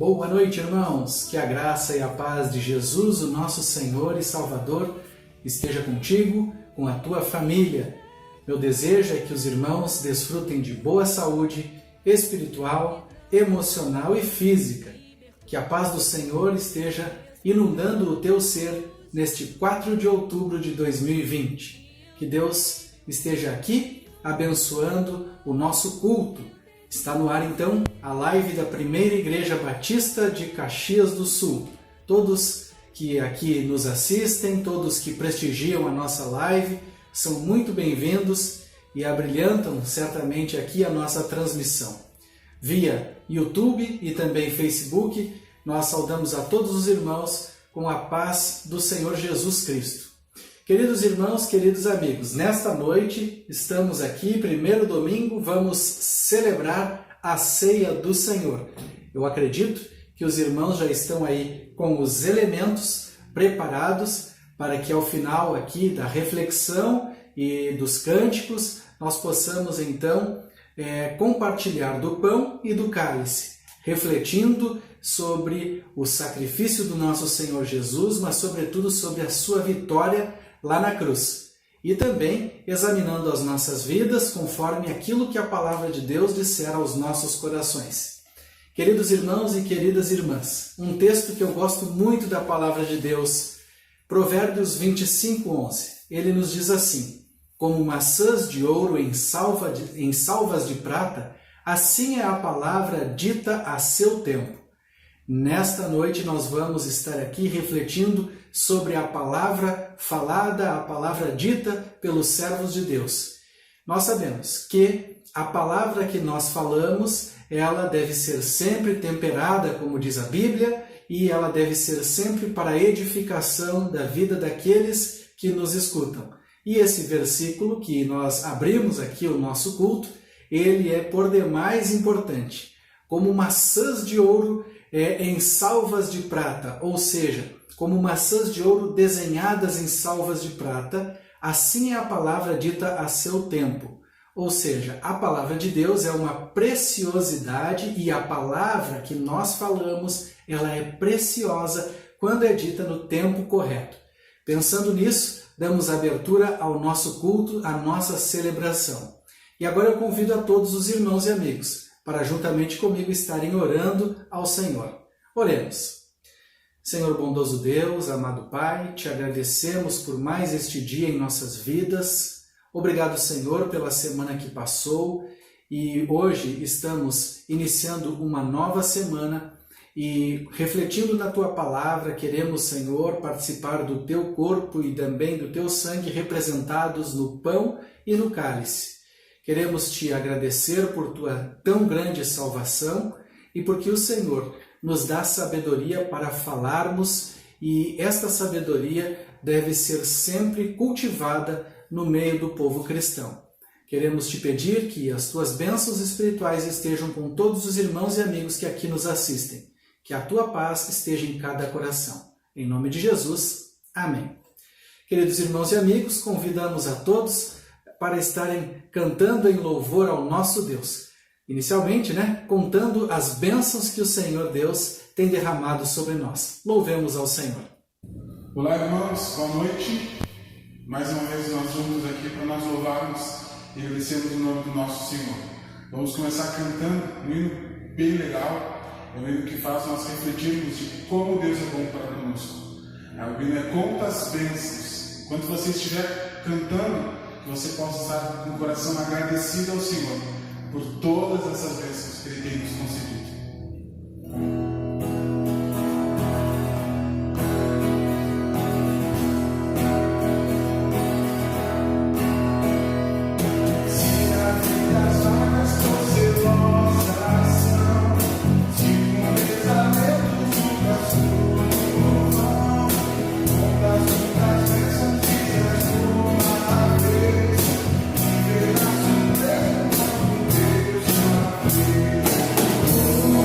Boa noite, irmãos! Que a graça e a paz de Jesus, o nosso Senhor e Salvador, esteja contigo, com a tua família. Meu desejo é que os irmãos desfrutem de boa saúde espiritual, emocional e física. Que a paz do Senhor esteja inundando o teu ser neste 4 de outubro de 2020. Que Deus esteja aqui abençoando o nosso culto. Está no ar então a live da Primeira Igreja Batista de Caxias do Sul. Todos que aqui nos assistem, todos que prestigiam a nossa live, são muito bem-vindos e abrilhantam certamente aqui a nossa transmissão. Via YouTube e também Facebook, nós saudamos a todos os irmãos com a paz do Senhor Jesus Cristo. Queridos irmãos, queridos amigos, nesta noite estamos aqui, primeiro domingo, vamos celebrar a ceia do Senhor. Eu acredito que os irmãos já estão aí com os elementos preparados para que ao final aqui da reflexão e dos cânticos nós possamos então compartilhar do pão e do cálice, refletindo sobre o sacrifício do nosso Senhor Jesus, mas sobretudo sobre a sua vitória lá na cruz. E também examinando as nossas vidas conforme aquilo que a palavra de Deus disser aos nossos corações. Queridos irmãos e queridas irmãs, um texto que eu gosto muito da palavra de Deus, Provérbios 25:11. Ele nos diz assim: como maçãs de ouro em salvas de prata, assim é a palavra dita a seu tempo. Nesta noite nós vamos estar aqui refletindo sobre a palavra falada, a palavra dita pelos servos de Deus. Nós sabemos que a palavra que nós falamos, ela deve ser sempre temperada, como diz a Bíblia, e ela deve ser sempre para a edificação da vida daqueles que nos escutam. E esse versículo que nós abrimos aqui o nosso culto, ele é por demais importante. Como maçãs de ouro em salvas de prata, ou seja, como maçãs de ouro desenhadas em salvas de prata, assim é a palavra dita a seu tempo. Ou seja, a palavra de Deus é uma preciosidade e a palavra que nós falamos, ela é preciosa quando é dita no tempo correto. Pensando nisso, damos abertura ao nosso culto, à nossa celebração. E agora eu convido a todos os irmãos e amigos para juntamente comigo estarem orando ao Senhor. Oremos. Senhor bondoso Deus, amado Pai, te agradecemos por mais este dia em nossas vidas. Obrigado, Senhor, pela semana que passou e hoje estamos iniciando uma nova semana e refletindo na Tua Palavra, queremos, Senhor, participar do Teu corpo e também do Teu sangue representados no pão e no cálice. Queremos Te agradecer por Tua tão grande salvação e porque o Senhor nos dá sabedoria para falarmos e esta sabedoria deve ser sempre cultivada no meio do povo cristão. Queremos Te pedir que as Tuas bênçãos espirituais estejam com todos os irmãos e amigos que aqui nos assistem. Que a Tua paz esteja em cada coração. Em nome de Jesus. Amém. Queridos irmãos e amigos, convidamos a todos para estarem cantando em louvor ao nosso Deus. Inicialmente, contando as bênçãos que o Senhor Deus tem derramado sobre nós. Louvemos ao Senhor. Olá, irmãos, boa noite. Mais uma vez nós juntos aqui para nós louvarmos e agradecermos o nome do nosso Senhor. Vamos começar cantando um hino bem legal, um hino que faz nós refletirmos de como Deus é bom para conosco. O hino é Quantas Bênçãos. Enquanto você estiver cantando, que você possa estar com o coração agradecido ao Senhor por todas essas bênçãos que Ele tem nos concedido. Oh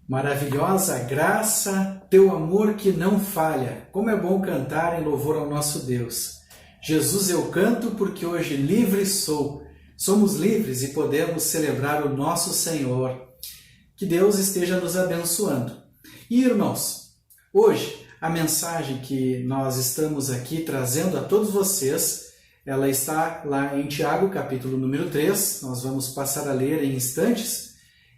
Maravilhosa graça, teu amor que não falha. Como é bom cantar em louvor ao nosso Deus. Jesus, eu canto porque hoje livre sou. Somos livres e podemos celebrar o nosso Senhor. Que Deus esteja nos abençoando. E irmãos, hoje a mensagem que nós estamos aqui trazendo a todos vocês, ela está lá em Tiago, capítulo número 3. Nós vamos passar a ler em instantes.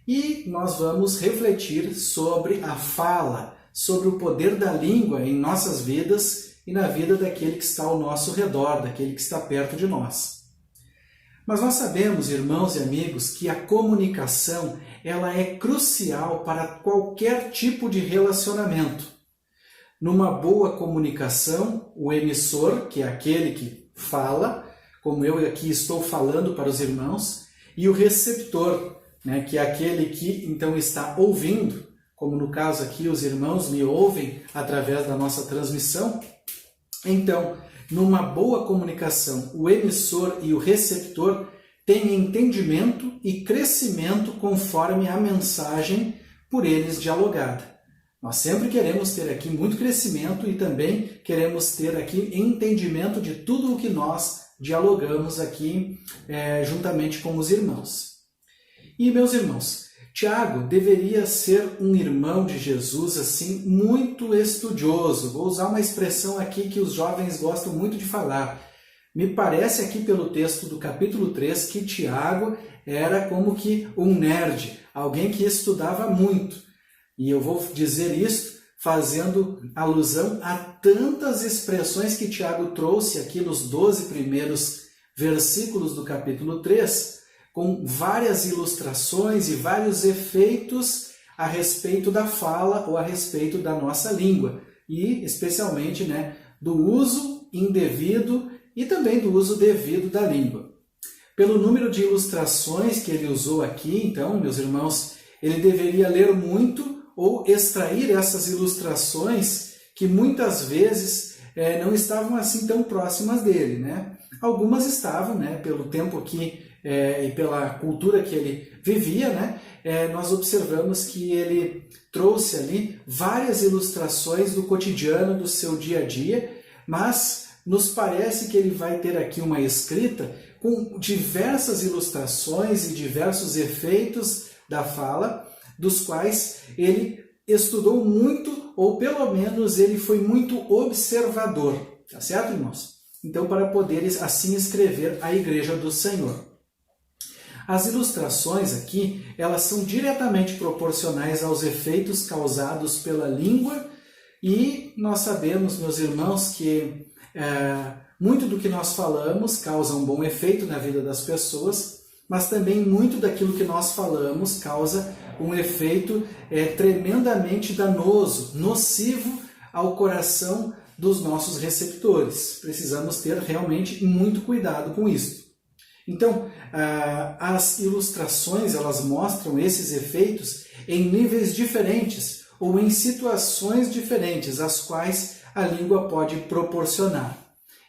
E nós vamos refletir sobre a fala, sobre o poder da língua em nossas vidas e na vida daquele que está ao nosso redor, daquele que está perto de nós. Mas nós sabemos, irmãos e amigos, que a comunicação ela é crucial para qualquer tipo de relacionamento. Numa boa comunicação, o emissor, que é aquele que fala, como eu aqui estou falando para os irmãos, e o receptor, que é aquele que então está ouvindo, como no caso aqui os irmãos me ouvem através da nossa transmissão. Então, numa boa comunicação, o emissor e o receptor têm entendimento e crescimento conforme a mensagem por eles dialogada. Nós sempre queremos ter aqui muito crescimento e também queremos ter aqui entendimento de tudo o que nós dialogamos aqui juntamente com os irmãos. E, meus irmãos, Tiago deveria ser um irmão de Jesus, assim, muito estudioso. Vou usar uma expressão aqui que os jovens gostam muito de falar. Me parece aqui pelo texto do capítulo 3 que Tiago era como que um nerd, alguém que estudava muito. E eu vou dizer isso fazendo alusão a tantas expressões que Tiago trouxe aqui nos 12 primeiros versículos do capítulo 3, com várias ilustrações e vários efeitos a respeito da fala ou a respeito da nossa língua. E, especialmente, do uso indevido e também do uso devido da língua. Pelo número de ilustrações que ele usou aqui, então, meus irmãos, ele deveria ler muito ou extrair essas ilustrações que muitas vezes não estavam assim tão próximas dele. Algumas estavam, pelo tempo que e pela cultura que ele vivia, nós observamos que ele trouxe ali várias ilustrações do cotidiano, do seu dia a dia, mas nos parece que ele vai ter aqui uma escrita com diversas ilustrações e diversos efeitos da fala, dos quais ele estudou muito, ou pelo menos ele foi muito observador, tá certo, irmãos? Então, para poder assim escrever a Igreja do Senhor. As ilustrações aqui, elas são diretamente proporcionais aos efeitos causados pela língua e nós sabemos, meus irmãos, que muito do que nós falamos causa um bom efeito na vida das pessoas, mas também muito daquilo que nós falamos causa um efeito tremendamente danoso, nocivo ao coração dos nossos receptores. Precisamos ter realmente muito cuidado com isso. Então, as ilustrações elas mostram esses efeitos em níveis diferentes ou em situações diferentes, as quais a língua pode proporcionar.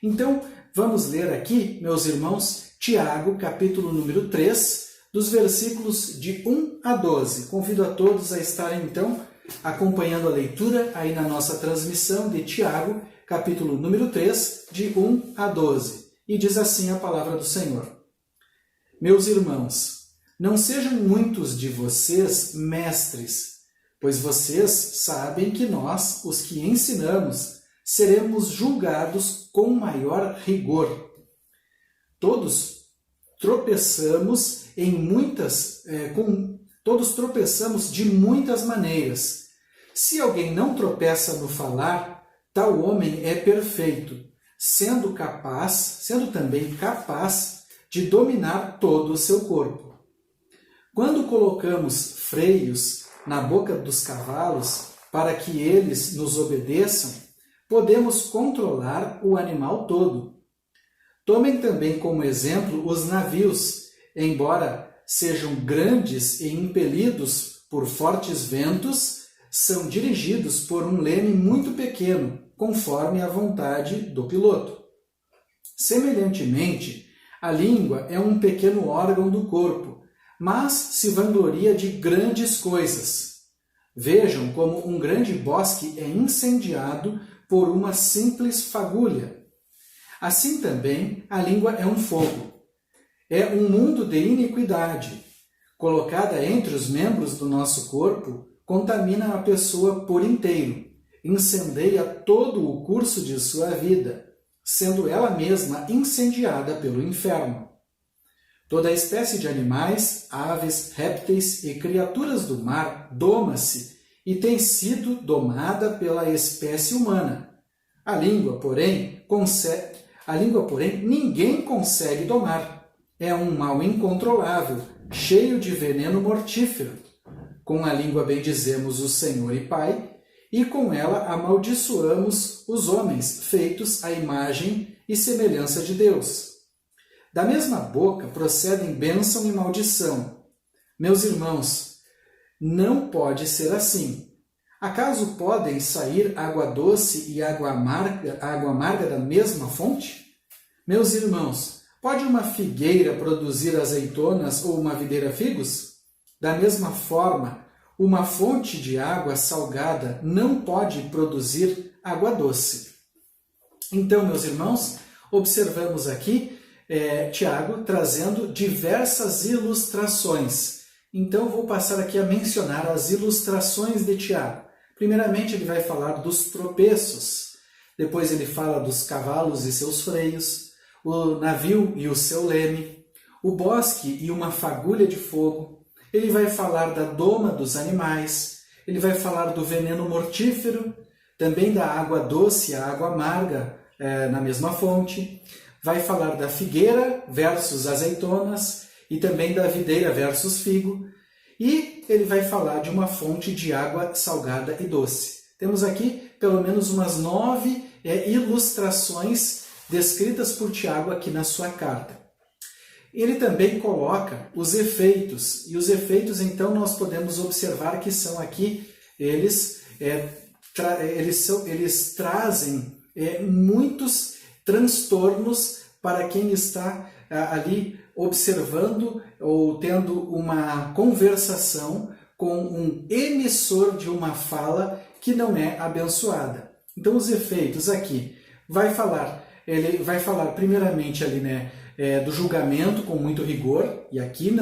Então, vamos ler aqui, meus irmãos, Tiago, capítulo número 3, dos versículos de 1 a 12. Convido a todos a estarem, então, acompanhando a leitura aí na nossa transmissão de Tiago, capítulo número 3, de 1 a 12. E diz assim a palavra do Senhor. Meus irmãos, não sejam muitos de vocês mestres, pois vocês sabem que nós, os que ensinamos, seremos julgados com maior rigor. Todos tropeçamos todos tropeçamos de muitas maneiras. Se alguém não tropeça no falar, tal homem é perfeito, sendo também capaz de dominar todo o seu corpo. Quando colocamos freios na boca dos cavalos para que eles nos obedeçam, podemos controlar o animal todo. Tomem também como exemplo os navios, embora sejam grandes e impelidos por fortes ventos, são dirigidos por um leme muito pequeno, conforme a vontade do piloto. Semelhantemente, a língua é um pequeno órgão do corpo, mas se vangloria de grandes coisas. Vejam como um grande bosque é incendiado por uma simples fagulha. Assim também a língua é um fogo. É um mundo de iniquidade. Colocada entre os membros do nosso corpo, contamina a pessoa por inteiro, incendeia todo o curso de sua vida, sendo ela mesma incendiada pelo inferno. Toda espécie de animais, aves, répteis e criaturas do mar doma-se e tem sido domada pela espécie humana. A língua, porém, ninguém consegue domar. É um mal incontrolável, cheio de veneno mortífero. Com a língua bendizemos o Senhor e Pai, e com ela amaldiçoamos os homens feitos à imagem e semelhança de Deus. Da mesma boca procedem bênção e maldição. Meus irmãos, não pode ser assim. Acaso podem sair água doce e água amarga da mesma fonte? Meus irmãos, pode uma figueira produzir azeitonas ou uma videira figos? Da mesma forma, uma fonte de água salgada não pode produzir água doce. Então, meus irmãos, observamos aqui Tiago trazendo diversas ilustrações. Então, vou passar aqui a mencionar as ilustrações de Tiago. Primeiramente, ele vai falar dos tropeços. Depois, ele fala dos cavalos e seus freios, o navio e o seu leme, o bosque e uma fagulha de fogo. Ele vai falar da doma dos animais. Ele vai falar do veneno mortífero, também da água doce e a água amarga na mesma fonte. Vai falar da figueira versus azeitonas e também da videira versus figo. E ele vai falar de uma fonte de água salgada e doce. Temos aqui pelo menos umas 9 ilustrações descritas por Tiago aqui na sua carta. Ele também coloca os efeitos. E os efeitos, então, nós podemos observar que são aqui, eles trazem muitos transtornos para quem está ali observando ou tendo uma conversação com um emissor de uma fala que não é abençoada. Então, os efeitos aqui, ele vai falar primeiramente ali, do julgamento com muito rigor, e aqui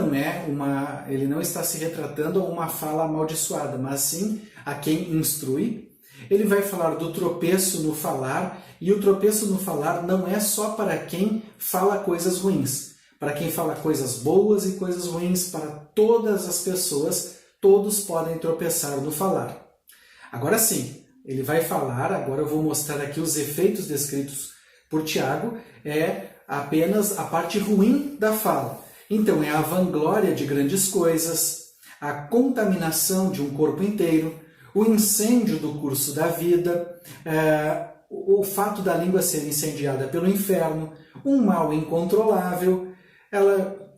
ele não está se retratando a uma fala amaldiçoada, mas sim a quem instrui. Ele vai falar do tropeço no falar, e o tropeço no falar não é só para quem fala coisas ruins, para quem fala coisas boas e coisas ruins, para todas as pessoas, todos podem tropeçar no falar. Agora sim, ele vai falar, agora eu vou mostrar aqui os efeitos descritos por Tiago, apenas a parte ruim da fala. Então, é a vanglória de grandes coisas, a contaminação de um corpo inteiro, o incêndio do curso da vida, o fato da língua ser incendiada pelo inferno, um mal incontrolável,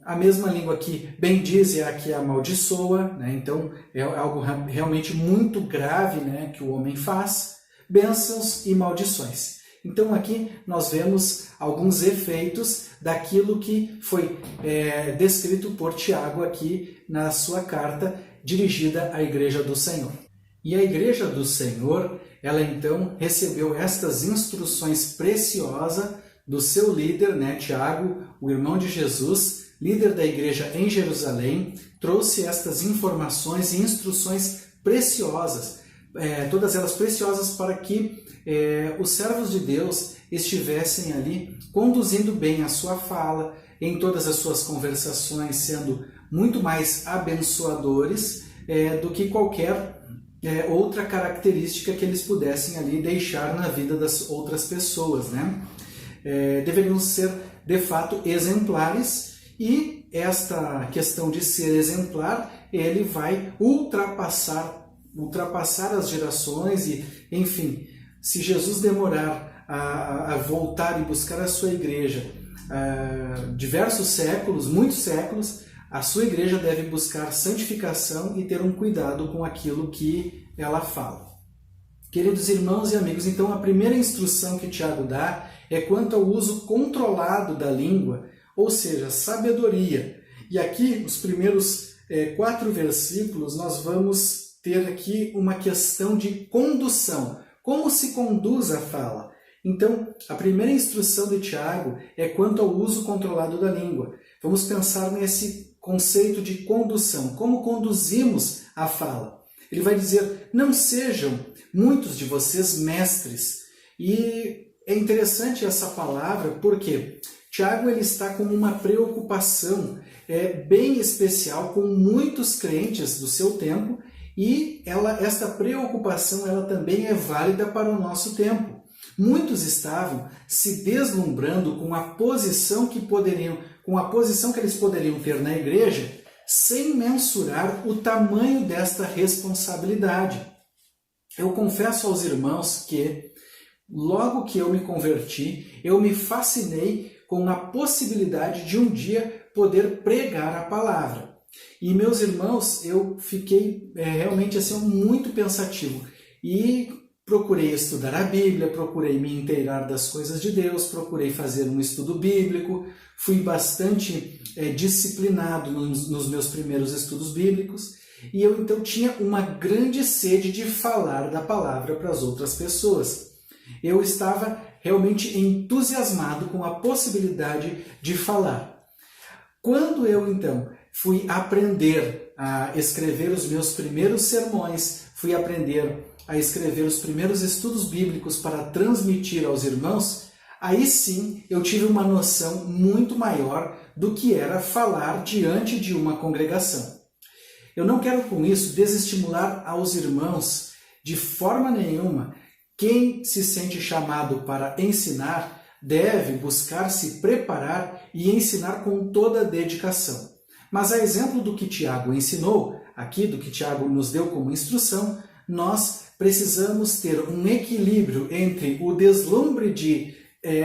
a mesma língua que bendiz é a que amaldiçoa, então é algo realmente muito grave que o homem faz, bênçãos e maldições. Então aqui nós vemos alguns efeitos daquilo que foi descrito por Tiago aqui na sua carta dirigida à Igreja do Senhor. E a Igreja do Senhor, ela então recebeu estas instruções preciosas do seu líder, Tiago, o irmão de Jesus, líder da igreja em Jerusalém, trouxe estas informações e instruções preciosas, todas elas preciosas para que os servos de Deus estivessem ali conduzindo bem a sua fala, em todas as suas conversações, sendo muito mais abençoadores do que qualquer outra característica que eles pudessem ali deixar na vida das outras pessoas, deveriam ser, de fato, exemplares, e esta questão de ser exemplar, ele vai ultrapassar as gerações e, enfim, se Jesus demorar a voltar e buscar a sua igreja diversos séculos, muitos séculos, a sua igreja deve buscar santificação e ter um cuidado com aquilo que ela fala. Queridos irmãos e amigos, então a primeira instrução que Tiago dá é quanto ao uso controlado da língua, ou seja, sabedoria. E aqui, os primeiros 4 versículos, nós vamos ter aqui uma questão de condução. Como se conduz a fala? Então, a primeira instrução de Tiago é quanto ao uso controlado da língua. Vamos pensar nesse conceito de condução. Como conduzimos a fala? Ele vai dizer, não sejam muitos de vocês mestres. E é interessante essa palavra porque Tiago ele está com uma preocupação bem especial com muitos crentes do seu tempo e esta preocupação ela também é válida para o nosso tempo. Muitos estavam se deslumbrando com a posição que eles poderiam ter na igreja, sem mensurar o tamanho desta responsabilidade. Eu confesso aos irmãos que, logo que eu me converti, eu me fascinei com a possibilidade de um dia poder pregar a palavra. E, meus irmãos, eu fiquei realmente assim, muito pensativo. E procurei estudar a Bíblia, procurei me inteirar das coisas de Deus, procurei fazer um estudo bíblico, fui bastante disciplinado nos meus primeiros estudos bíblicos, e eu então tinha uma grande sede de falar da palavra para as outras pessoas. Eu estava realmente entusiasmado com a possibilidade de falar. Quando eu então fui aprender a escrever os meus primeiros sermões, fui aprender a escrever os primeiros estudos bíblicos para transmitir aos irmãos, aí sim eu tive uma noção muito maior do que era falar diante de uma congregação. Eu não quero com isso desestimular aos irmãos de forma nenhuma. Quem se sente chamado para ensinar deve buscar se preparar e ensinar com toda a dedicação. Mas a exemplo do que Tiago ensinou, aqui do que Tiago nos deu como instrução, nós precisamos ter um equilíbrio entre o deslumbre de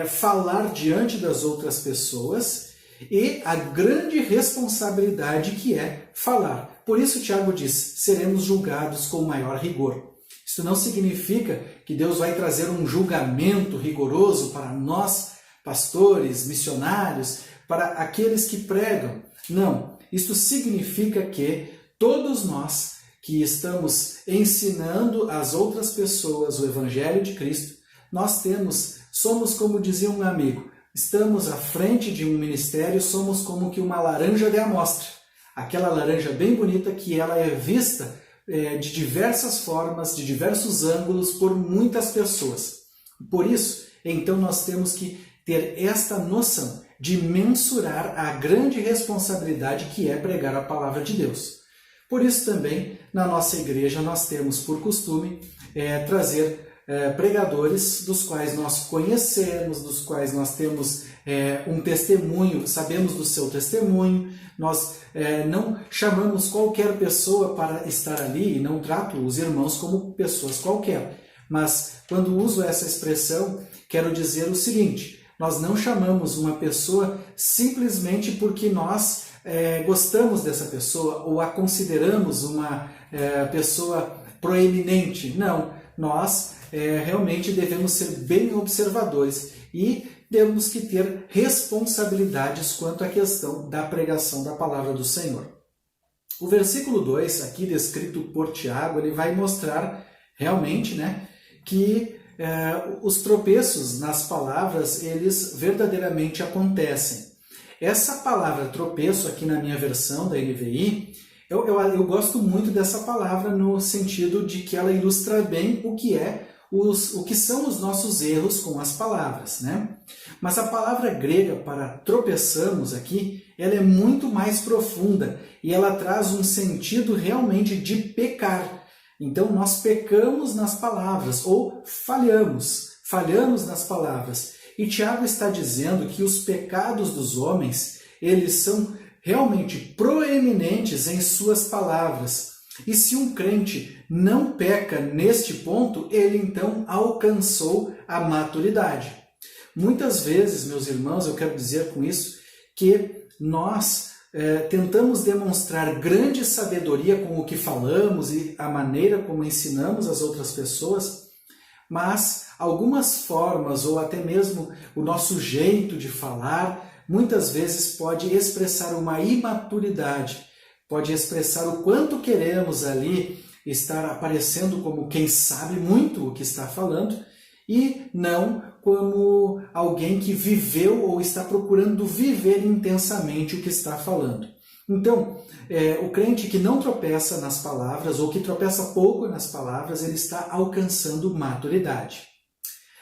falar diante das outras pessoas e a grande responsabilidade que é falar. Por isso Tiago diz, seremos julgados com maior rigor. Isso não significa que Deus vai trazer um julgamento rigoroso para nós, pastores, missionários, para aqueles que pregam. Não, isto significa que todos nós que estamos ensinando às outras pessoas o Evangelho de Cristo, somos como dizia um amigo, estamos à frente de um ministério, somos como que uma laranja de amostra. Aquela laranja bem bonita que ela é vista de diversas formas, de diversos ângulos, por muitas pessoas. Por isso, então, nós temos que ter esta noção de mensurar a grande responsabilidade que é pregar a palavra de Deus. Por isso também, na nossa igreja, nós temos por costume trazer pregadores dos quais nós conhecemos, dos quais nós temos um testemunho, sabemos do seu testemunho, nós não chamamos qualquer pessoa para estar ali e não trato os irmãos como pessoas qualquer. Mas quando uso essa expressão, quero dizer o seguinte, nós não chamamos uma pessoa simplesmente porque nós gostamos dessa pessoa ou a consideramos uma pessoa proeminente. Não, nós realmente devemos ser bem observadores e temos que ter responsabilidades quanto à questão da pregação da palavra do Senhor. O versículo 2, aqui descrito por Tiago, ele vai mostrar realmente que os tropeços nas palavras, eles verdadeiramente acontecem. Essa palavra tropeço, aqui na minha versão da NVI, eu gosto muito dessa palavra no sentido de que ela ilustra bem o que são os nossos erros com as palavras, Mas a palavra grega para tropeçamos aqui, ela é muito mais profunda e ela traz um sentido realmente de pecar. Então nós pecamos nas palavras ou falhamos nas palavras. E Tiago está dizendo que os pecados dos homens, eles são realmente proeminentes em suas palavras. E se um crente não peca neste ponto, ele então alcançou a maturidade. Muitas vezes, meus irmãos, eu quero dizer com isso que nós tentamos demonstrar grande sabedoria com o que falamos e a maneira como ensinamos as outras pessoas, mas algumas formas ou até mesmo o nosso jeito de falar muitas vezes pode expressar uma imaturidade, pode expressar o quanto queremos ali estar aparecendo como quem sabe muito o que está falando e não como alguém que viveu ou está procurando viver intensamente o que está falando. Então, o crente que não tropeça nas palavras ou que tropeça pouco nas palavras, ele está alcançando maturidade.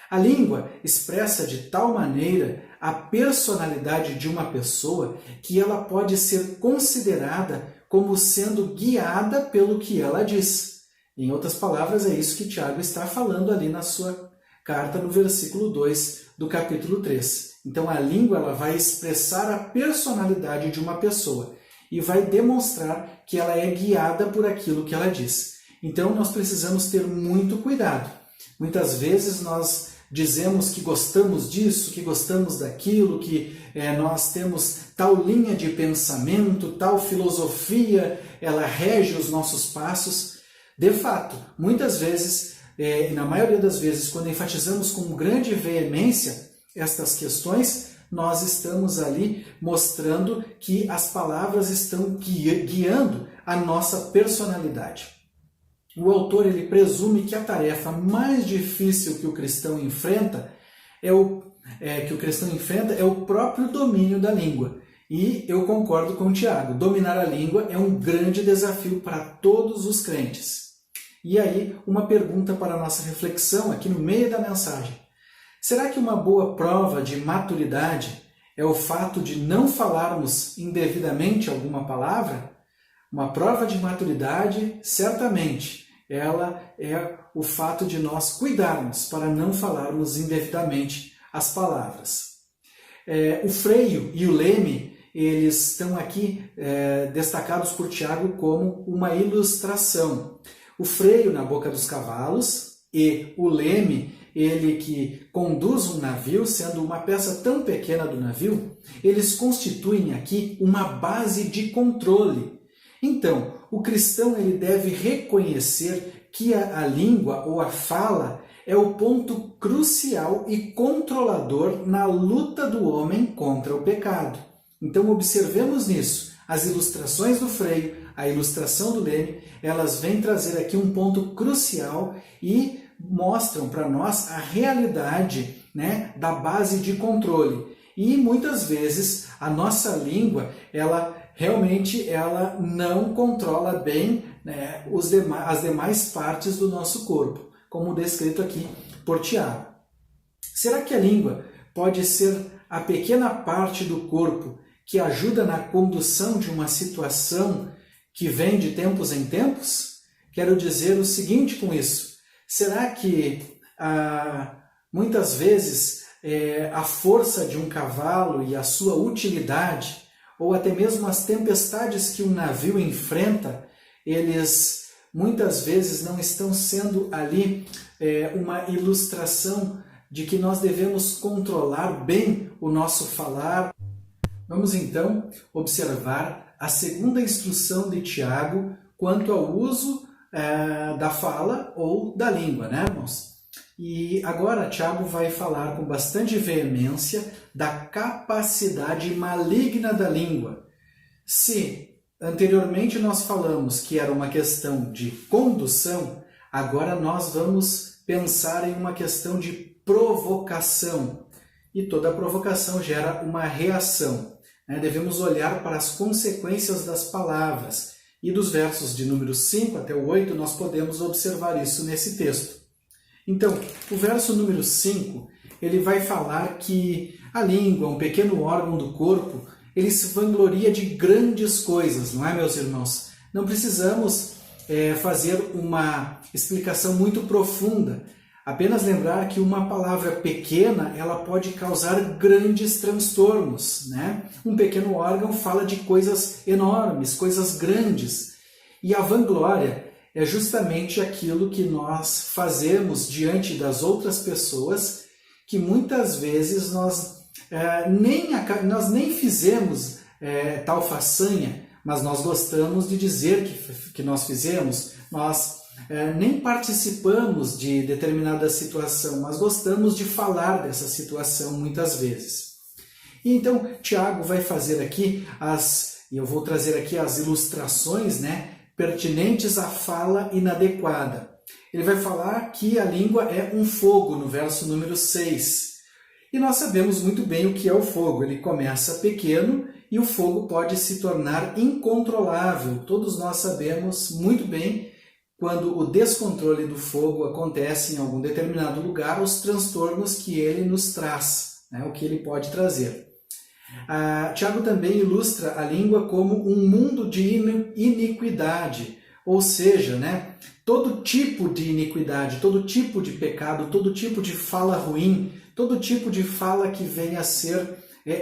A língua expressa de tal maneira a personalidade de uma pessoa que ela pode ser considerada como sendo guiada pelo que ela diz. Em outras palavras, é isso que Tiago está falando ali na sua carta, no versículo 2 do capítulo 3. Então, a língua ela vai expressar a personalidade de uma pessoa e vai demonstrar que ela é guiada por aquilo que ela diz. Então, nós precisamos ter muito cuidado. Muitas vezes nós dizemos que gostamos disso, que gostamos daquilo, que nós temos tal linha de pensamento, tal filosofia, ela rege os nossos passos. De fato, muitas vezes, na maioria das vezes, quando enfatizamos com grande veemência estas questões, nós estamos ali mostrando que as palavras estão guiando a nossa personalidade. O autor ele presume que a tarefa mais difícil que o cristão enfrenta é o próprio domínio da língua. E eu concordo com o Tiago, dominar a língua é um grande desafio para todos os crentes. E aí, uma pergunta para a nossa reflexão aqui no meio da mensagem. Será que uma boa prova de maturidade é o fato de não falarmos indevidamente alguma palavra? Uma prova de maturidade, certamente, ela é o fato de nós cuidarmos para não falarmos indevidamente as palavras. O freio e o leme, eles estão aqui destacados por Tiago como uma ilustração. O freio na boca dos cavalos e o leme, ele que conduz um navio, sendo uma peça tão pequena do navio, eles constituem aqui uma base de controle. Então, o cristão ele deve reconhecer que a língua ou a fala é o ponto crucial e controlador na luta do homem contra o pecado. Então, observemos nisso. As ilustrações do freio, a ilustração do leme, elas vêm trazer aqui um ponto crucial e mostram para nós a realidade, da base de controle. E muitas vezes a nossa língua, ela não controla bem as demais partes do nosso corpo, como descrito aqui por Tiago. Será que a língua pode ser a pequena parte do corpo que ajuda na condução de uma situação que vem de tempos em tempos? Quero dizer o seguinte com isso. Será que muitas vezes a força de um cavalo e a sua utilidade, ou até mesmo as tempestades que um navio enfrenta, eles muitas vezes não estão sendo ali uma ilustração de que nós devemos controlar bem o nosso falar? Vamos então observar a segunda instrução de Tiago quanto ao uso da fala ou da língua, irmãos? E agora Tiago vai falar com bastante veemência da capacidade maligna da língua. Se anteriormente nós falamos que era uma questão de condução, agora nós vamos pensar em uma questão de provocação. E toda provocação gera uma reação. Devemos olhar para as consequências das palavras. E dos versos de número 5 até o 8, nós podemos observar isso nesse texto. Então, o verso número 5, ele vai falar que a língua, um pequeno órgão do corpo, ele se vangloria de grandes coisas, não é, meus irmãos? Não precisamos fazer uma explicação muito profunda. Apenas lembrar que uma palavra pequena, ela pode causar grandes transtornos, Um pequeno órgão fala de coisas enormes, coisas grandes. E a vanglória é justamente aquilo que nós fazemos diante das outras pessoas, que muitas vezes nós nem fizemos tal façanha, mas nós gostamos de dizer que nós fizemos, nós nem participamos de determinada situação, mas gostamos de falar dessa situação muitas vezes. E então, Tiago vai fazer aqui e eu vou trazer aqui as ilustrações, pertinentes à fala inadequada. Ele vai falar que a língua é um fogo, no verso número 6. E nós sabemos muito bem o que é o fogo. Ele começa pequeno e o fogo pode se tornar incontrolável. Todos nós sabemos muito bem quando o descontrole do fogo acontece em algum determinado lugar, os transtornos que ele nos traz, né, o que ele pode trazer. Tiago também ilustra a língua como um mundo de iniquidade, ou seja, né, todo tipo de iniquidade, todo tipo de pecado, todo tipo de fala ruim, todo tipo de fala que venha a ser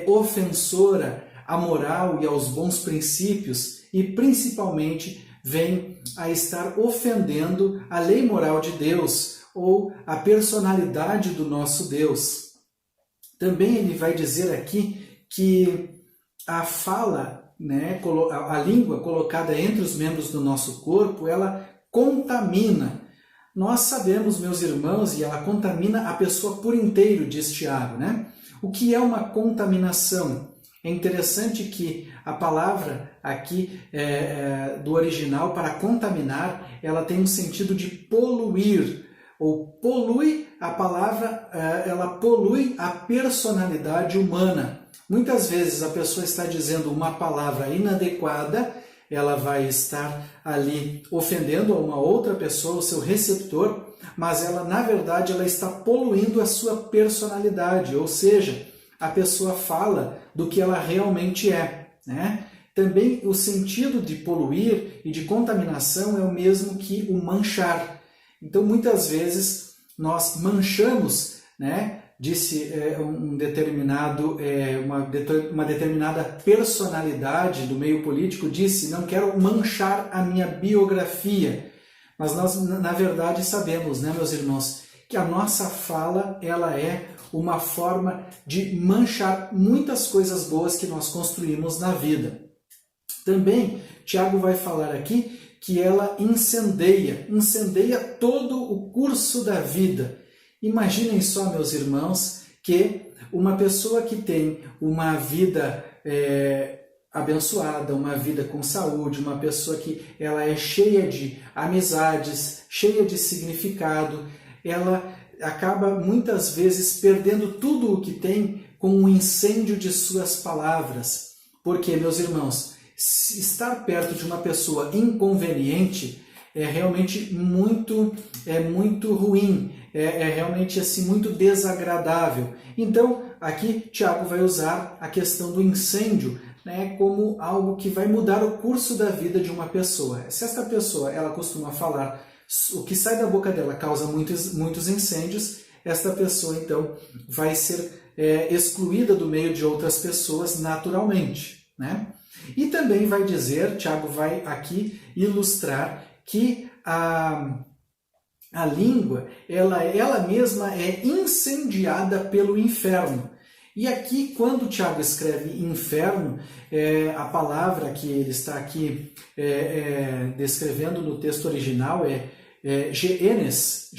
ofensora à moral e aos bons princípios e principalmente vem a estar ofendendo a lei moral de Deus ou a personalidade do nosso Deus. Também ele vai dizer aqui que a fala, né, a língua colocada entre os membros do nosso corpo, ela contamina. Nós sabemos, meus irmãos, e ela contamina a pessoa por inteiro, diz Tiago, né? O que é uma contaminação? É interessante que a palavra aqui do original para contaminar, ela tem um sentido de poluir, ou polui a palavra, ela polui a personalidade humana. Muitas vezes a pessoa está dizendo uma palavra inadequada, ela vai estar ali ofendendo a uma outra pessoa, o seu receptor, mas ela, na verdade, ela está poluindo a sua personalidade, ou seja, a pessoa fala do que ela realmente é, né? Também o sentido de poluir e de contaminação é o mesmo que o manchar. Então, muitas vezes, nós manchamos, né? Disse uma determinada personalidade do meio político, disse, não quero manchar a minha biografia. Mas nós, na verdade, sabemos, né, meus irmãos, que a nossa fala, ela é uma forma de manchar muitas coisas boas que nós construímos na vida. Também, Tiago vai falar aqui que ela incendeia todo o curso da vida. Imaginem só, meus irmãos, que uma pessoa que tem uma vida abençoada, uma vida com saúde, uma pessoa que ela é cheia de amizades, cheia de significado, ela acaba muitas vezes perdendo tudo o que tem com o incêndio de suas palavras. Porque, meus irmãos, estar perto de uma pessoa inconveniente é realmente muito ruim, é realmente assim muito desagradável. Então, aqui Tiago vai usar a questão do incêndio, né, como algo que vai mudar o curso da vida de uma pessoa. Se esta pessoa ela costuma falar, o que sai da boca dela causa muitos incêndios, esta pessoa então vai ser excluída do meio de outras pessoas naturalmente, né? E também vai dizer, Tiago vai aqui ilustrar que a língua, ela mesma é incendiada pelo inferno. E aqui, quando Tiago escreve inferno, a palavra que ele está aqui descrevendo no texto original é geenes,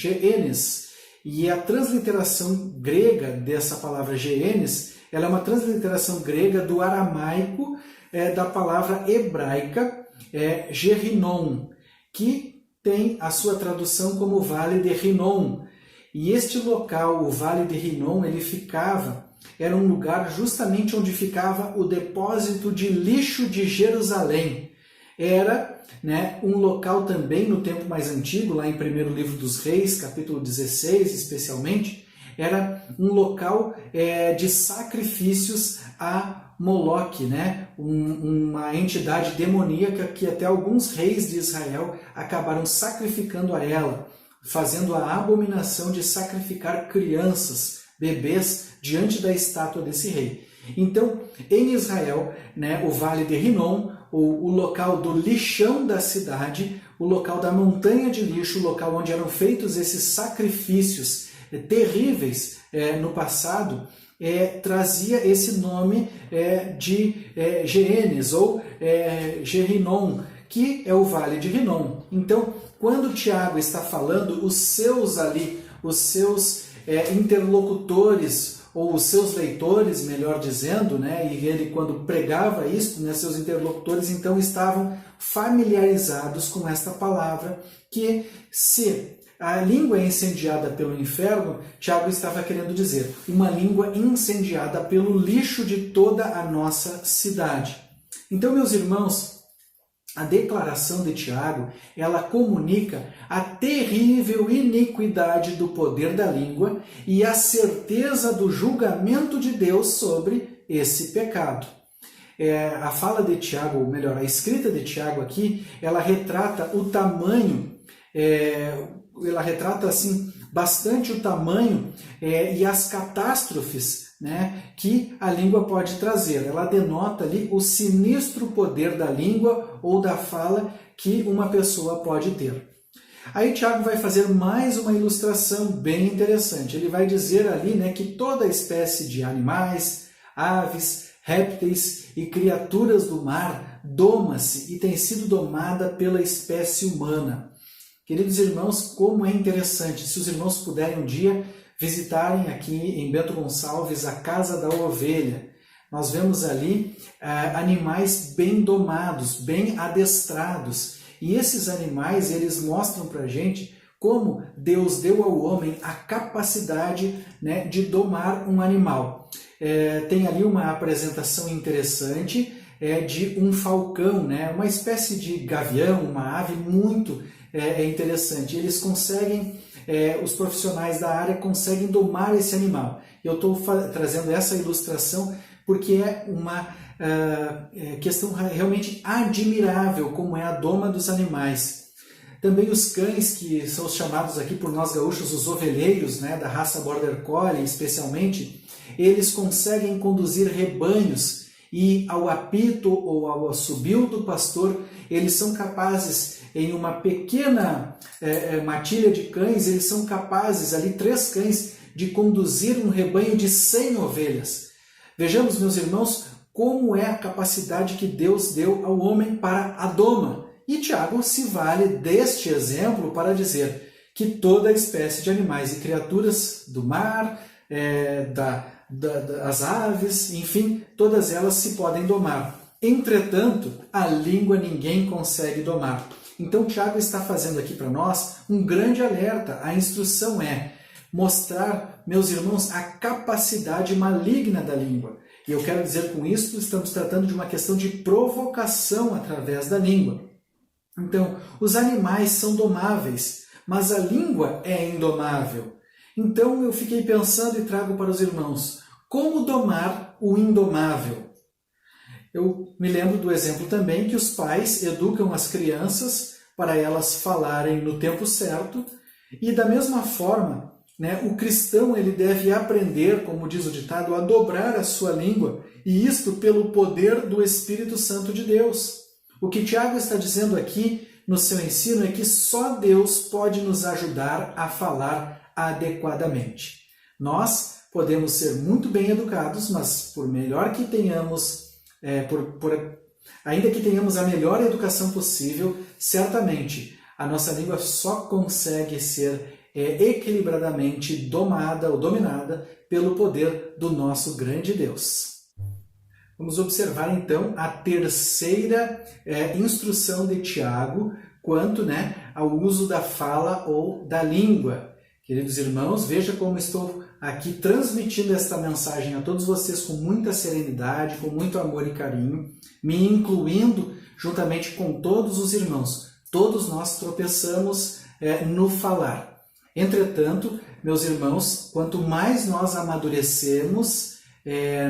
e a transliteração grega dessa palavra geenes, ela é uma transliteração grega do aramaico da palavra hebraica Gerinon, que tem a sua tradução como Vale de Rinom. E este local, o Vale de Rinom, era um lugar justamente onde ficava o depósito de lixo de Jerusalém. Era, né, um local também no tempo mais antigo, lá em 1º livro dos Reis, capítulo 16 especialmente, era um local de sacrifícios a Moloque, né? Uma entidade demoníaca que até alguns reis de Israel acabaram sacrificando a ela, fazendo a abominação de sacrificar crianças, bebês, diante da estátua desse rei. Então, em Israel, né, o Vale de Rinom, o local do lixão da cidade, o local da montanha de lixo, o local onde eram feitos esses sacrifícios terríveis no passado, trazia esse nome de Geenes ou Gerinom, que é o Vale de Rinom. Então, quando Tiago está falando, os seus interlocutores, ou os seus leitores, melhor dizendo, né, e ele quando pregava isto, né, seus interlocutores então estavam familiarizados com esta palavra, que se a língua é incendiada pelo inferno, Tiago estava querendo dizer, uma língua incendiada pelo lixo de toda a nossa cidade. Então, meus irmãos, a declaração de Tiago, ela comunica a terrível iniquidade do poder da língua e a certeza do julgamento de Deus sobre esse pecado. A fala de Tiago, ou melhor, a escrita de Tiago aqui, ela retrata o tamanho, ela retrata assim bastante o tamanho e as catástrofes, né, que a língua pode trazer. Ela denota ali o sinistro poder da língua ou da fala que uma pessoa pode ter. Aí Tiago vai fazer mais uma ilustração bem interessante. Ele vai dizer ali, né, que toda espécie de animais, aves, répteis e criaturas do mar doma-se e tem sido domada pela espécie humana. Queridos irmãos, como é interessante, se os irmãos puderem um dia visitarem aqui em Bento Gonçalves a Casa da Ovelha, nós vemos ali animais bem domados, bem adestrados, e esses animais, eles mostram para a gente como Deus deu ao homem a capacidade, né, de domar um animal. Tem ali uma apresentação interessante de um falcão, né, uma espécie de gavião, uma ave muito interessante. Eles conseguem, os profissionais da área conseguem domar esse animal. Eu estou trazendo essa ilustração porque é uma questão realmente admirável, como é a doma dos animais. Também os cães, que são os chamados aqui por nós gaúchos os ovelheiros, né, da raça Border Collie especialmente, eles conseguem conduzir rebanhos e ao apito ou ao assobio do pastor, eles são capazes, em uma pequena matilha de cães, eles são capazes, ali 3 cães, de conduzir um rebanho de 100 ovelhas. Vejamos, meus irmãos, como é a capacidade que Deus deu ao homem para a doma. E Tiago se vale deste exemplo para dizer que toda espécie de animais e criaturas do mar, das aves, enfim, todas elas se podem domar. Entretanto, a língua ninguém consegue domar. Então, Tiago está fazendo aqui para nós um grande alerta. A instrução é mostrar, meus irmãos, a capacidade maligna da língua. E eu quero dizer com isso, estamos tratando de uma questão de provocação através da língua. Então, os animais são domáveis, mas a língua é indomável. Então, eu fiquei pensando e trago para os irmãos, como domar o indomável? Eu me lembro do exemplo também que os pais educam as crianças para elas falarem no tempo certo, e da mesma forma, né, o cristão ele deve aprender, como diz o ditado, a dobrar a sua língua, e isto pelo poder do Espírito Santo de Deus. O que Tiago está dizendo aqui no seu ensino é que só Deus pode nos ajudar a falar adequadamente. Nós podemos ser muito bem educados, mas por melhor que tenhamos, ainda que tenhamos a melhor educação possível, certamente a nossa língua só consegue ser equilibradamente domada ou dominada pelo poder do nosso grande Deus. Vamos observar então a terceira instrução de Tiago quanto, né, ao uso da fala ou da língua. Queridos irmãos, veja como estou aqui transmitindo esta mensagem a todos vocês com muita serenidade, com muito amor e carinho, me incluindo juntamente com todos os irmãos. Todos nós tropeçamos no falar. Entretanto, meus irmãos, quanto mais nós amadurecemos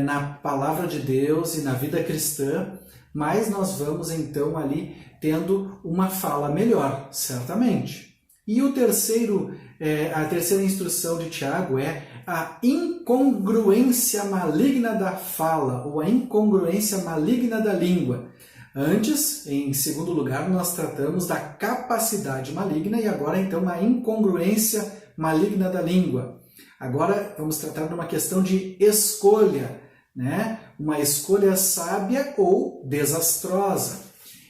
na palavra de Deus e na vida cristã, mais nós vamos então ali tendo uma fala melhor, certamente. E a terceira instrução de Tiago é a incongruência maligna da fala, ou a incongruência maligna da língua. Antes, em segundo lugar, nós tratamos da capacidade maligna e agora então a incongruência maligna da língua. Agora vamos tratar de uma questão de escolha, né? Uma escolha sábia ou desastrosa.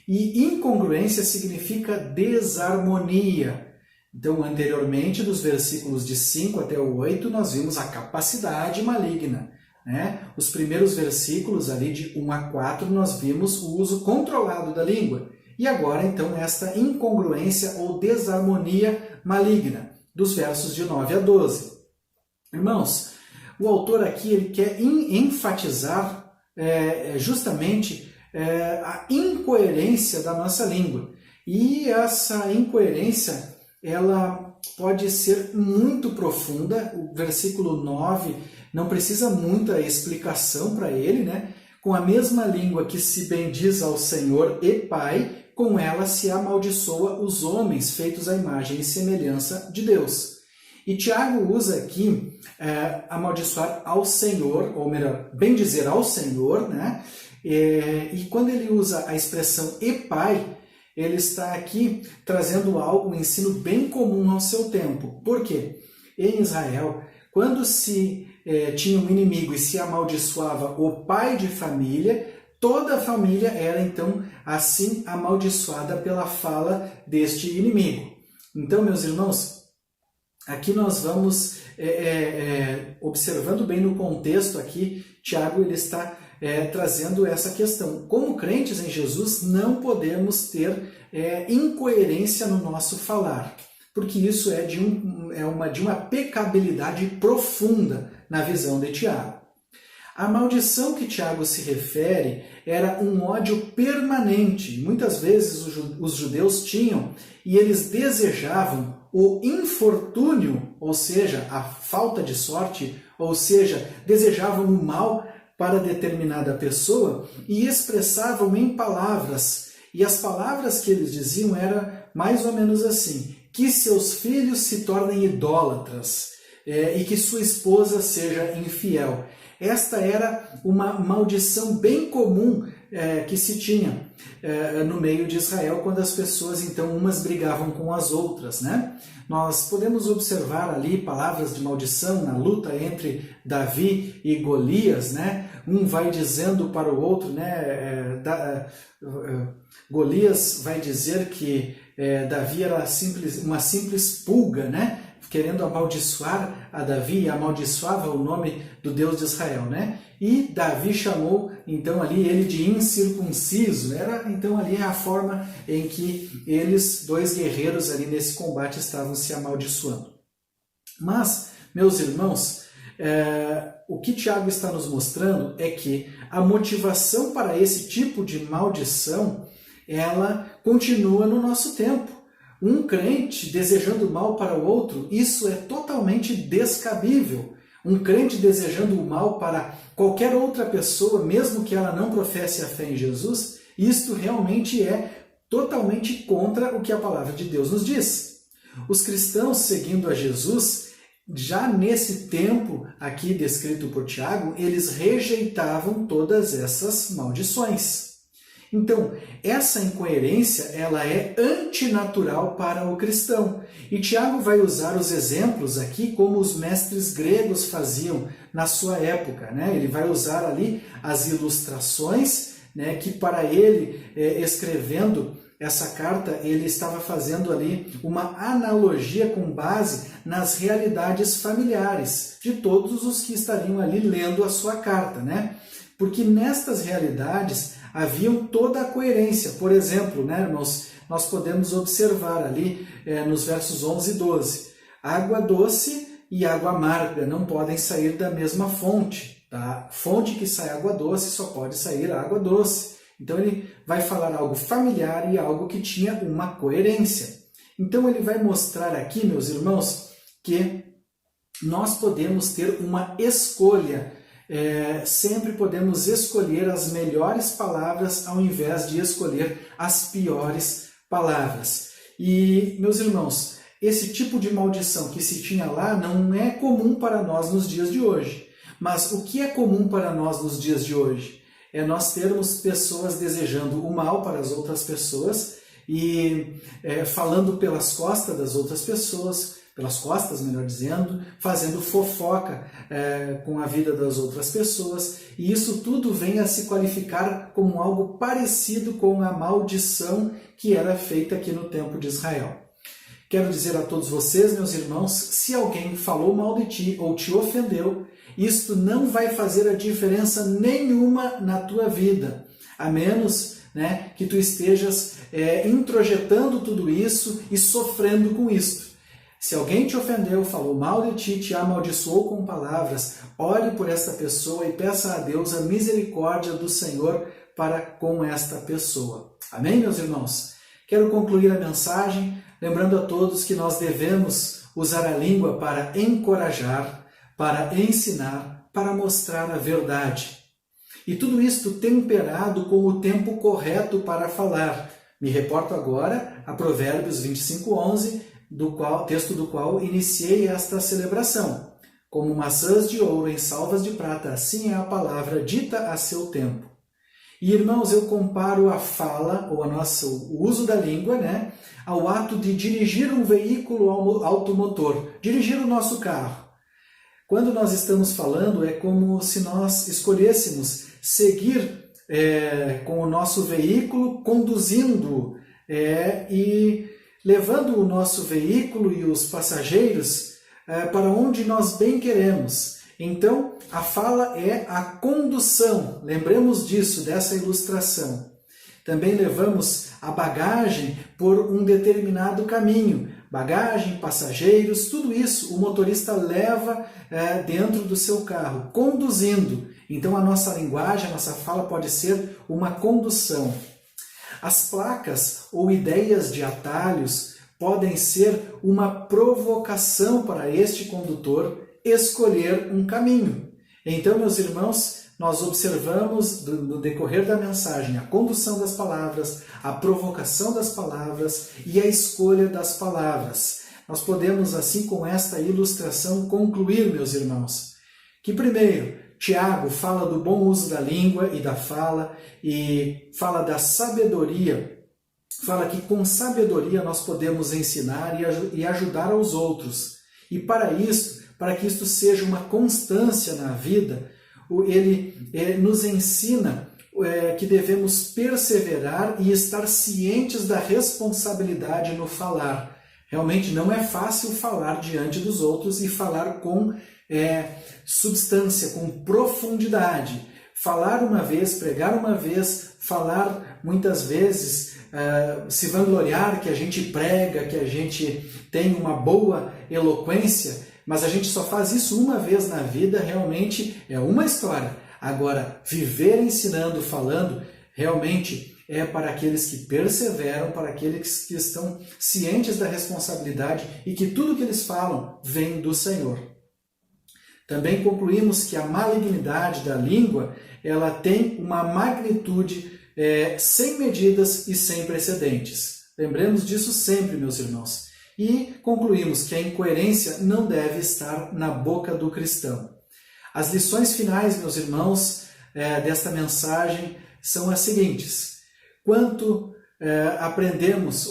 E incongruência significa desarmonia. Então, anteriormente, dos versículos de 5 até o 8, nós vimos a capacidade maligna, né? Os primeiros versículos, ali de 1 a 4, nós vimos o uso controlado da língua. E agora, então, esta incongruência ou desarmonia maligna, dos versos de 9 a 12. Irmãos, o autor aqui ele quer enfatizar justamente a incoerência da nossa língua. E essa incoerência, ela pode ser muito profunda. O versículo 9 não precisa muita explicação para ele, né? Com a mesma língua que se bendiz ao Senhor e Pai, com ela se amaldiçoa os homens feitos à imagem e semelhança de Deus. E Tiago usa aqui amaldiçoar ao Senhor, ou melhor, bendizer ao Senhor, né? E quando ele usa a expressão e Pai, ele está aqui trazendo algo, um ensino bem comum ao seu tempo. Por quê? Em Israel, quando se tinha um inimigo e se amaldiçoava o pai de família, toda a família era então assim amaldiçoada pela fala deste inimigo. Então, meus irmãos, aqui nós vamos observando bem no contexto aqui, Tiago ele está trazendo essa questão. Como crentes em Jesus, não podemos ter incoerência no nosso falar, porque isso é de uma pecabilidade profunda na visão de Tiago. A maldição que Tiago se refere era um ódio permanente. Muitas vezes os judeus tinham e eles desejavam o infortúnio, ou seja, a falta de sorte, ou seja, desejavam o mal para determinada pessoa e expressavam em palavras. E as palavras que eles diziam eram mais ou menos assim: que seus filhos se tornem idólatras e que sua esposa seja infiel. Esta era uma maldição bem comum que se tinha no meio de Israel, quando as pessoas, então, umas brigavam com as outras, né? Nós podemos observar ali palavras de maldição na luta entre Davi e Golias, né? Um vai dizendo para o outro, né? Golias vai dizer que Davi era uma simples pulga, né? Querendo amaldiçoar a Davi, e amaldiçoava o nome do Deus de Israel, né? E Davi chamou, então, ali ele de incircunciso. Era, então, ali a forma em que eles, dois guerreiros ali nesse combate, estavam se amaldiçoando. Mas, meus irmãos, o que Tiago está nos mostrando é que a motivação para esse tipo de maldição, ela continua no nosso tempo. Um crente desejando mal para o outro, isso é totalmente descabível. Um crente desejando o mal para qualquer outra pessoa, mesmo que ela não professe a fé em Jesus, isto realmente é totalmente contra o que a palavra de Deus nos diz. Os cristãos seguindo a Jesus, já nesse tempo aqui descrito por Tiago, eles rejeitavam todas essas maldições. Então, essa incoerência, ela é antinatural para o cristão. E Tiago vai usar os exemplos aqui como os mestres gregos faziam na sua época, né? Ele vai usar ali as ilustrações, né, que para ele, escrevendo essa carta, ele estava fazendo ali uma analogia com base nas realidades familiares de todos os que estariam ali lendo a sua carta, né? Porque nestas realidades haviam toda a coerência. Por exemplo, né, irmãos, nós podemos observar ali nos versos 11 e 12. Água doce e água amarga não podem sair da mesma fonte. Tá? Fonte que sai água doce só pode sair água doce. Então ele vai falar algo familiar e algo que tinha uma coerência. Então ele vai mostrar aqui, meus irmãos, que nós podemos ter uma escolha. Sempre podemos escolher as melhores palavras ao invés de escolher as piores palavras. E, meus irmãos, esse tipo de maldição que se tinha lá não é comum para nós nos dias de hoje. Mas o que é comum para nós nos dias de hoje? É nós termos pessoas desejando o mal para as outras pessoas e falando pelas costas das outras pessoas, pelas costas, melhor dizendo, fazendo fofoca com a vida das outras pessoas, e isso tudo vem a se qualificar como algo parecido com a maldição que era feita aqui no tempo de Israel. Quero dizer a todos vocês, meus irmãos, se alguém falou mal de ti ou te ofendeu, isto não vai fazer a diferença nenhuma na tua vida, a menos, né, que tu estejas introjetando tudo isso e sofrendo com isto. Se alguém te ofendeu, falou mal de ti, te amaldiçoou com palavras, ore por esta pessoa e peça a Deus a misericórdia do Senhor para com esta pessoa. Amém, meus irmãos? Quero concluir a mensagem lembrando a todos que nós devemos usar a língua para encorajar, para ensinar, para mostrar a verdade. E tudo isto temperado com o tempo correto para falar. Me reporto agora a Provérbios 25:11, texto do qual iniciei esta celebração. Como maçãs de ouro em salvas de prata, assim é a palavra dita a seu tempo. E, irmãos, eu comparo a fala, ou o uso da língua, ao ato de dirigir um veículo automotor, dirigir o nosso carro. Quando nós estamos falando, é como se nós escolhêssemos seguir com o nosso veículo, conduzindo e levando o nosso veículo e os passageiros para onde nós bem queremos. Então, a fala é a condução. Lembremos disso, dessa ilustração. Também levamos a bagagem por um determinado caminho. Bagagem, passageiros, tudo isso o motorista leva dentro do seu carro, conduzindo. Então, a nossa linguagem, a nossa fala pode ser uma condução. As placas ou ideias de atalhos podem ser uma provocação para este condutor escolher um caminho. Então, meus irmãos, nós observamos no decorrer da mensagem a condução das palavras, a provocação das palavras e a escolha das palavras. Nós podemos, assim, com esta ilustração, concluir, meus irmãos, que primeiro, Tiago fala do bom uso da língua e da fala e fala da sabedoria. Fala que com sabedoria nós podemos ensinar e ajudar aos outros. E para que isto seja uma constância na vida, ele nos ensina que devemos perseverar e estar cientes da responsabilidade no falar. Realmente não é fácil falar diante dos outros e falar com substância, com profundidade. Falar uma vez, pregar uma vez, falar muitas vezes, se vangloriar que a gente prega, que a gente tem uma boa eloquência, mas a gente só faz isso uma vez na vida, realmente é uma história. Agora, viver ensinando, falando, realmente é para aqueles que perseveram, para aqueles que estão cientes da responsabilidade e que tudo que eles falam vem do Senhor. Também concluímos que a malignidade da língua, ela tem uma magnitude sem medidas e sem precedentes. Lembremos disso sempre, meus irmãos. E concluímos que a incoerência não deve estar na boca do cristão. As lições finais, meus irmãos, desta mensagem são as seguintes. Quando aprendemos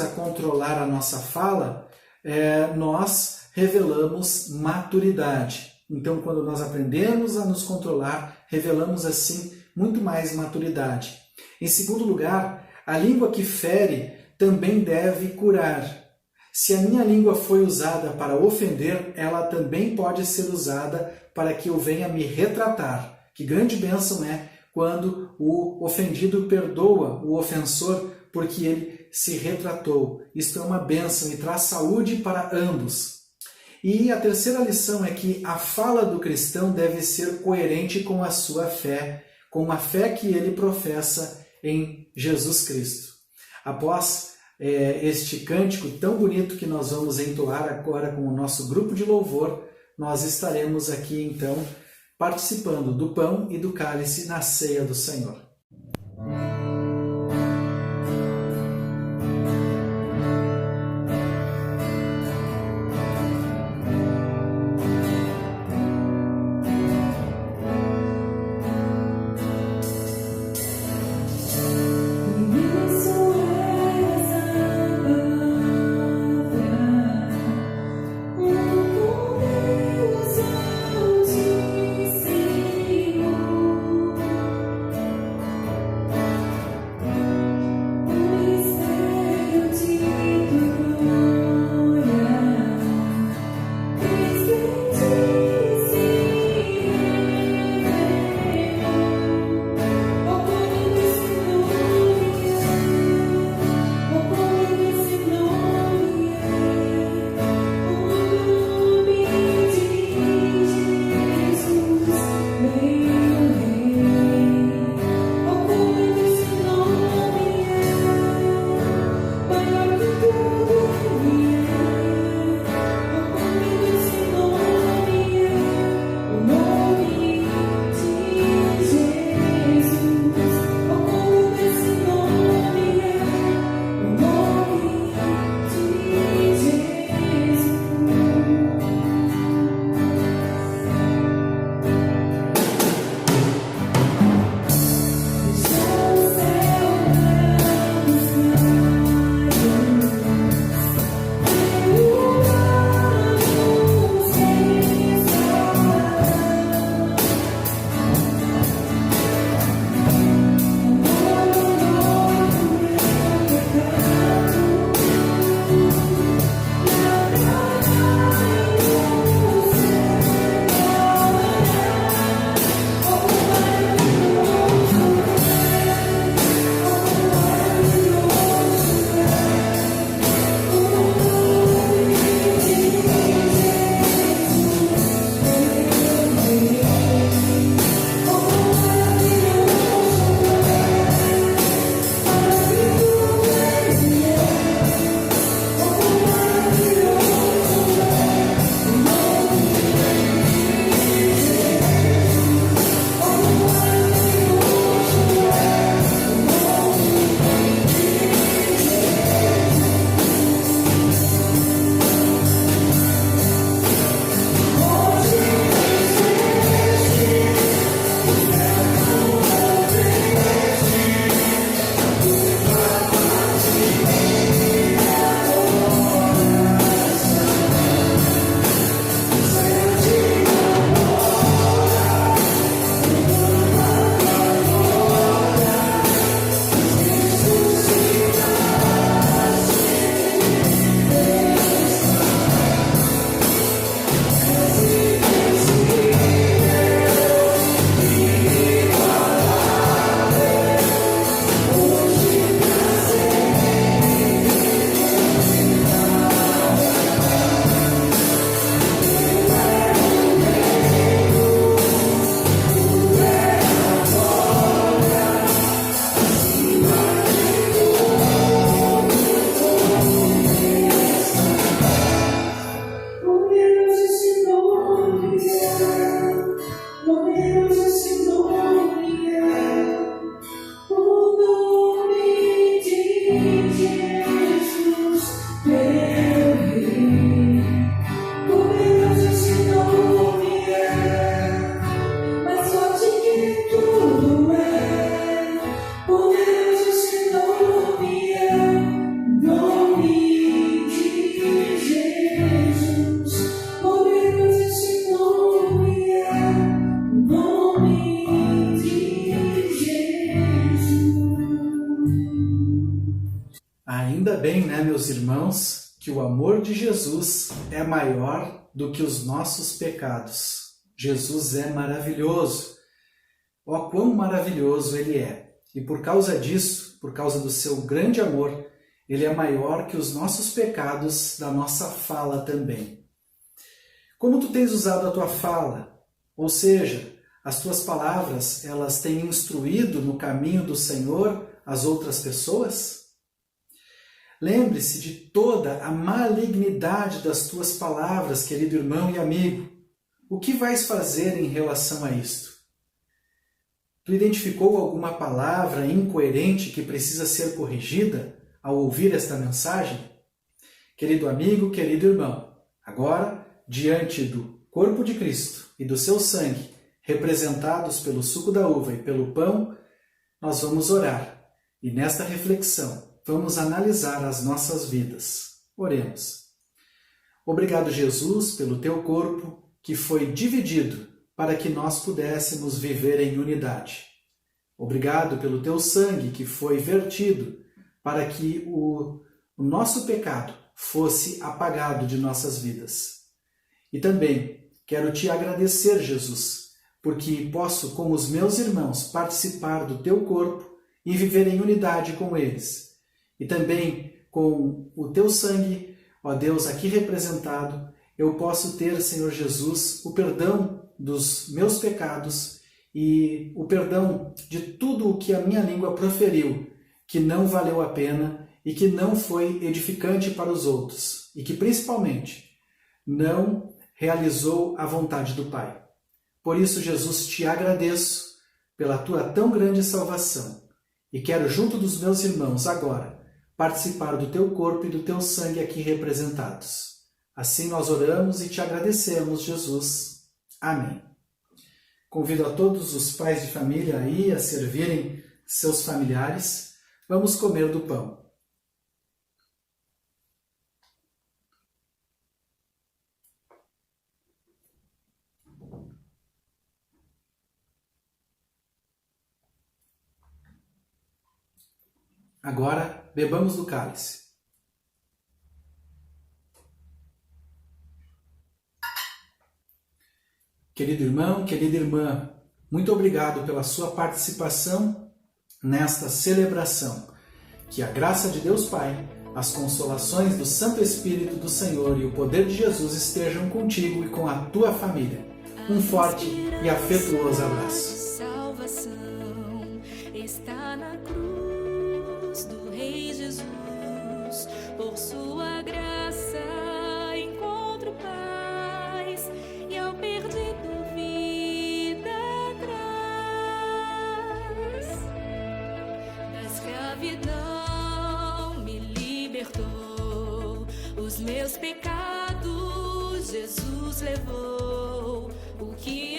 a controlar a nossa fala, nós revelamos maturidade. Então, quando nós aprendemos a nos controlar, revelamos assim muito mais maturidade. Em segundo lugar, a língua que fere também deve curar. Se a minha língua foi usada para ofender, ela também pode ser usada para que eu venha me retratar. Que grande bênção é quando o ofendido perdoa o ofensor porque ele se retratou. Isto é uma bênção e traz saúde para ambos. E a terceira lição é que a fala do cristão deve ser coerente com a sua fé, com a fé que ele professa em Jesus Cristo. Após este cântico tão bonito que nós vamos entoar agora com o nosso grupo de louvor, nós estaremos aqui então participando do pão e do cálice na ceia do Senhor. bem, né, meus irmãos, que o amor de Jesus é maior do que os nossos pecados. Jesus é maravilhoso. Ó, quão maravilhoso Ele é! E por causa disso, por causa do seu grande amor, Ele é maior que os nossos pecados da nossa fala também. Como tu tens usado a tua fala? Ou seja, as tuas palavras, elas têm instruído no caminho do Senhor as outras pessoas? Lembre-se de toda a malignidade das tuas palavras, querido irmão e amigo. O que vais fazer em relação a isto? Tu identificou alguma palavra incoerente que precisa ser corrigida ao ouvir esta mensagem? Querido amigo, querido irmão, agora, diante do corpo de Cristo e do seu sangue, representados pelo suco da uva e pelo pão, nós vamos orar. E nesta reflexão, vamos analisar as nossas vidas. Oremos. Obrigado, Jesus, pelo teu corpo que foi dividido para que nós pudéssemos viver em unidade. Obrigado pelo teu sangue que foi vertido para que o nosso pecado fosse apagado de nossas vidas. E também quero te agradecer, Jesus, porque posso, com os meus irmãos, participar do teu corpo e viver em unidade com eles. E também com o teu sangue, ó Deus, aqui representado, eu posso ter, Senhor Jesus, o perdão dos meus pecados e o perdão de tudo o que a minha língua proferiu, que não valeu a pena e que não foi edificante para os outros, e que principalmente não realizou a vontade do Pai. Por isso, Jesus, te agradeço pela tua tão grande salvação e quero, junto dos meus irmãos, agora, participar do teu corpo e do teu sangue aqui representados. Assim nós oramos e te agradecemos, Jesus. Amém. Convido a todos os pais de família aí a servirem seus familiares. Vamos comer do pão. Agora, bebamos do cálice. Querido irmão, querida irmã, muito obrigado pela sua participação nesta celebração. Que a graça de Deus Pai, as consolações do Santo Espírito do Senhor e o poder de Jesus estejam contigo e com a tua família. Um forte e afetuoso abraço. Salvação está na cruz do Rei Jesus. Por sua graça encontro paz e ao perdido vida traz. Da escravidão me libertou, os meus pecados Jesus levou. O que